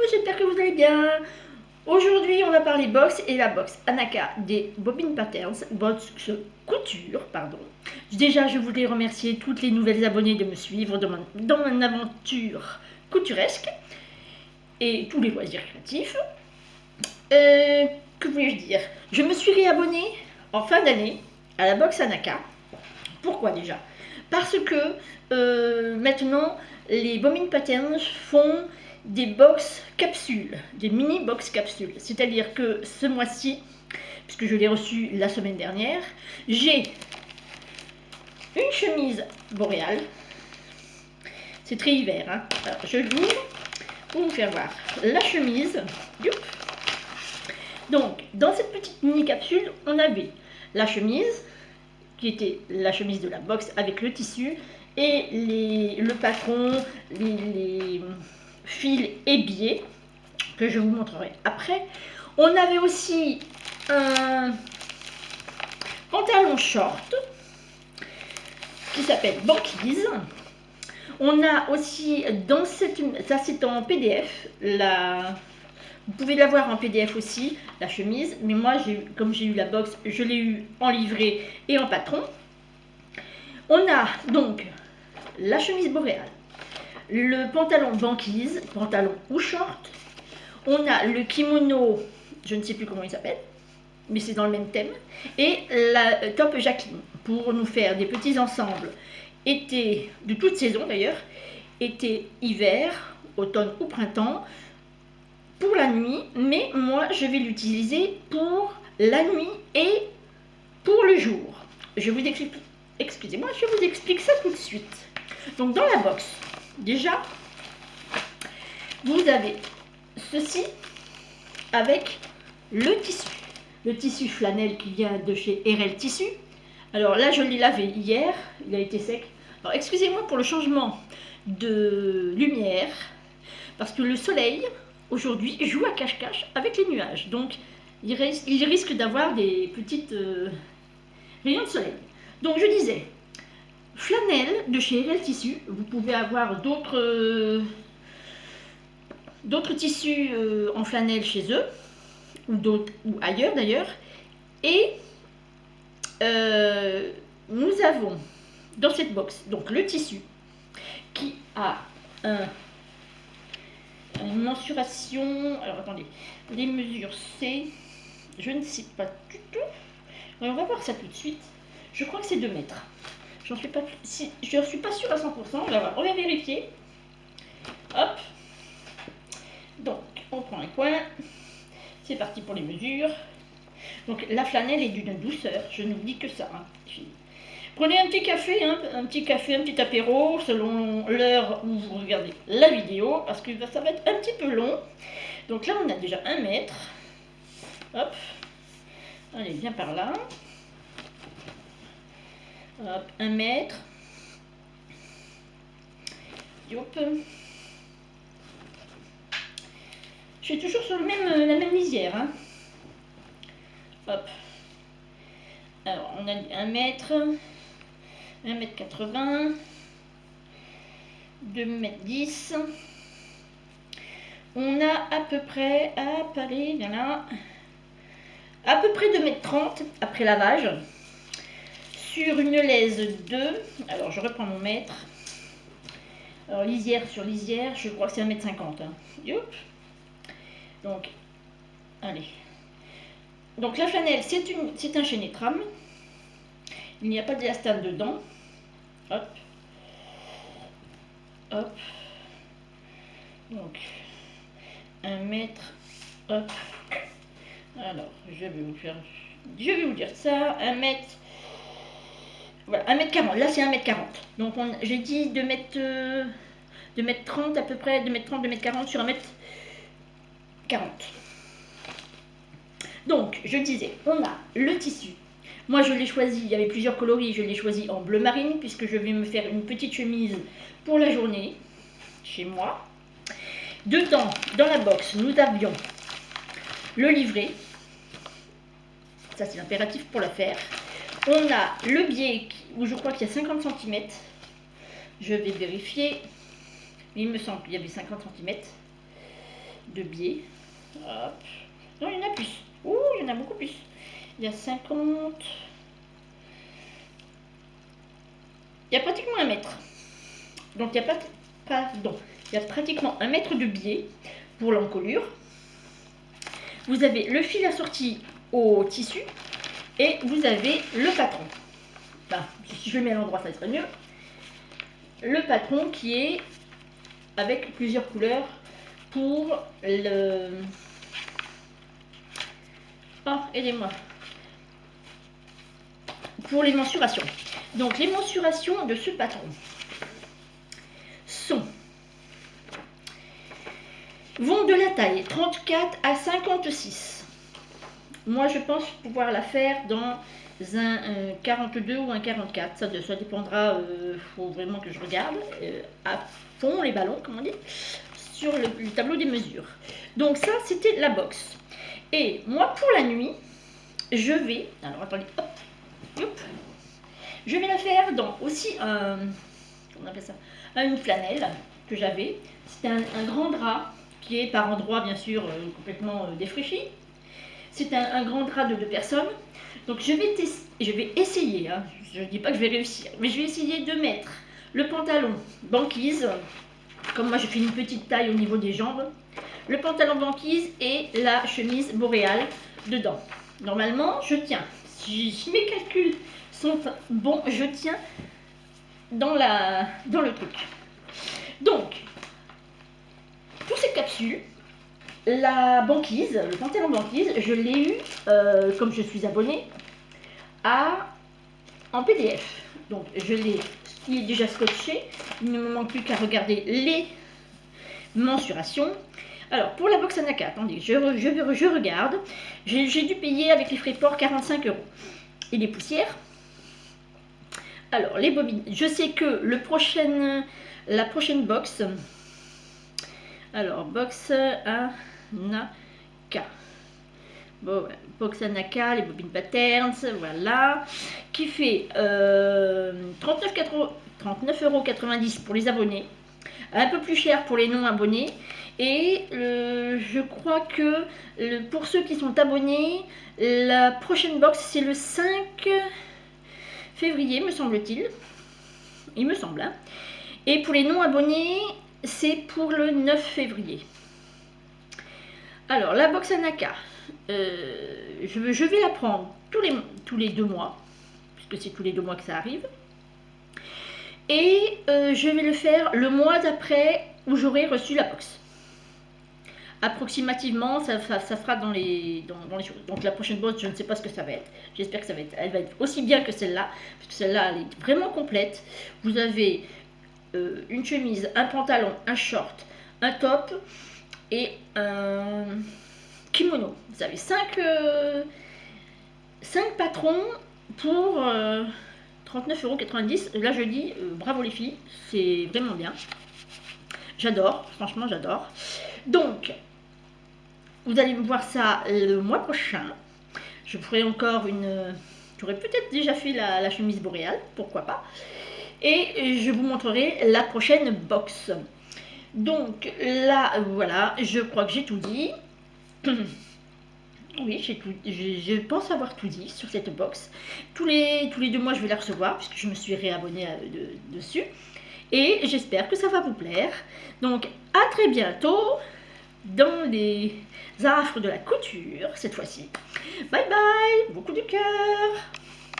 j'espère que vous allez bien. Aujourd'hui, on va parler box et la box Anaka des Bobbin Patterns, box couture, pardon. Déjà, je voulais remercier toutes les nouvelles abonnées de me suivre dans mon aventure couturesque et tous les loisirs créatifs. Que voulais-je dire? Je me suis réabonnée en fin d'année à la box Anaka. Pourquoi déjà? Parce que maintenant, les Bobbin Patterns font des box capsules, des mini box capsules. C'est-à-dire que ce mois-ci, puisque je l'ai reçu la semaine dernière, j'ai une chemise boréale. C'est très hiver, hein. Alors, je l'ouvre pour vous faire voir la chemise. Youp. Donc, dans cette petite mini capsule, on avait la chemise, qui était la chemise de la box avec le tissu, et le patron, les fils et biais, que je vous montrerai après. On avait aussi un pantalon short qui s'appelle Banquise. On a aussi dans cette, ça c'est en PDF, vous pouvez l'avoir en PDF aussi, la chemise, mais moi, comme j'ai eu la box, je l'ai eu en livret et en patron. On a donc la chemise boréale, le pantalon banquise, pantalon ou short. On a le kimono, je ne sais plus comment il s'appelle, mais c'est dans le même thème. Et la top Jacqueline, pour nous faire des petits ensembles, été, de toute saison d'ailleurs, été, hiver, automne ou printemps, pour la nuit, mais moi je vais l'utiliser pour la nuit et pour le jour. Je vous explique, excusez-moi, je vous explique ça tout de suite. Donc dans la box, déjà, vous avez ceci avec le tissu flanelle qui vient de chez RL Tissu. Alors là, je l'ai lavé hier, il a été sec. Alors excusez-moi pour le changement de lumière, parce que le soleil, aujourd'hui, joue à cache-cache avec les nuages. Donc, il risque d'avoir des petites rayons de soleil. Donc, je disais, flanelle de chez RL Tissu. Vous pouvez avoir d'autres tissus en flanelle chez eux, ou ailleurs d'ailleurs. Et nous avons dans cette box donc le tissu qui a une mensuration. Alors attendez, les mesures c'est, je ne sais pas du tout. On va voir ça tout de suite. Je crois que c'est 2 mètres. Je ne suis pas sûre à 100%. On va vérifier. Hop. Donc, on prend un coin. C'est parti pour les mesures. Donc, la flanelle est d'une douceur. Je ne vous dis que ça. Hein. Prenez un petit café, un petit apéro, selon l'heure où vous regardez la vidéo, parce que ça va être un petit peu long. Donc là, on a déjà 1 mètre. Hop. Allez, viens par là. Hop, 1 mètre. Hop. Je suis toujours sur la même lisière. Hein. Hop. Alors, on a 1 mètre, 1 mètre 80, 2 mètres 10. On a à peu près, allez, viens là, à peu près 2 mètres 30 après lavage. Sur une laise 2, alors je reprends mon mètre. Alors lisière sur lisière, je crois que c'est 1 mètre 50. Hein. Youp. Donc, allez. Donc la flanelle, c'est un chaîné trame. Il n'y a pas d'élastane dedans. Hop. Hop. Donc, 1 mètre. Hop. Alors, je vais vous dire ça. 1 mètre. Voilà, 1 mètre 40. Là, c'est 1 mètre 40. Donc, j'ai dit 2 mètres 30 à peu près. 2 mètres 30, 2 mètres 40 sur 1 mètre 40. Donc, je disais, on a le tissu. Moi, je l'ai choisi, il y avait plusieurs coloris, je l'ai choisi en bleu marine, puisque je vais me faire une petite chemise pour la journée, chez moi. Dedans, dans la box, nous avions le livret. Ça, c'est l'impératif pour la faire. On a le biais, où je crois qu'il y a 50 cm. Je vais vérifier. Il me semble qu'il y avait 50 cm. de biais. Hop. Non, il y en a plus. Ouh, il y en a beaucoup plus. Il y a 50. Il y a pratiquement 1 mètre. Donc il y a il y a pratiquement 1 mètre de biais pour l'encolure. Vous avez le fil assorti au tissu et vous avez le patron. Enfin, si je le mets à l'endroit, ça serait mieux. Le patron qui est avec plusieurs couleurs pour le... Oh, aidez-moi. Pour les mensurations. Donc les mensurations de ce patron vont de la taille 34 à 56. Moi je pense pouvoir la faire dans un 42 ou un 44. Ça dépendra, faut vraiment que je regarde à fond les ballons, comme on dit, sur le tableau des mesures. Donc ça c'était la box. Et moi pour la nuit, je vais, alors attendez, hop, hop, je vais la faire dans aussi un, comment on appelle ça, une flanelle que j'avais. C'était un grand drap qui est par endroits bien sûr complètement défraîchi. C'est un grand drap de 2 personnes. Donc je vais essayer, hein, je ne dis pas que je vais réussir, mais je vais essayer de mettre le pantalon banquise, comme moi je fais une petite taille au niveau des jambes, le pantalon banquise et la chemise boréale dedans. Normalement je tiens, si mes calculs sont bons, je tiens dans le truc. Donc, pour cette capsule, la banquise, le pantalon banquise, je l'ai eu, comme je suis abonnée, en PDF. Donc, il est déjà scotché. Il ne me manque plus qu'à regarder les mensurations. Alors, pour la box Anaka, attendez, je regarde. J'ai dû payer avec les frais de port 45 €. Et les poussières. Alors, les bobines. Je sais que la prochaine box... Alors, box Anaka. Bon, box Anaka, les bobines patterns, voilà. Qui fait 39,90 € pour les abonnés. Un peu plus cher pour les non-abonnés. Et je crois que pour ceux qui sont abonnés, la prochaine box, c'est le 5 février, me semble-t-il. Il me semble. Hein. Et pour les non-abonnés, c'est pour le 9 février. Alors, la box Anaka, je vais la prendre tous les 2 mois, puisque c'est tous les 2 mois que ça arrive. Et je vais le faire le mois d'après où j'aurai reçu la box. Approximativement, ça sera dans les choses. Donc la prochaine box, je ne sais pas ce que ça va être. J'espère que elle va être aussi bien que celle-là, parce que celle-là, elle est vraiment complète. Vous avez une chemise, un pantalon, un short, un top et un kimono. Vous avez 5 patrons pour 39,90 €. Là, je dis bravo les filles, c'est vraiment bien. J'adore, franchement, j'adore. Donc, vous allez me voir ça le mois prochain. Je ferai encore j'aurais peut-être déjà fait la chemise boréale, pourquoi pas. Et je vous montrerai la prochaine box. Donc là, voilà, je crois que j'ai tout dit. Oui, je pense avoir tout dit sur cette box. Tous les 2 mois, je vais la recevoir, puisque je me suis réabonnée dessus. Et j'espère que ça va vous plaire. Donc, à très bientôt dans les affres de la couture, cette fois-ci. Bye bye, beaucoup de cœur.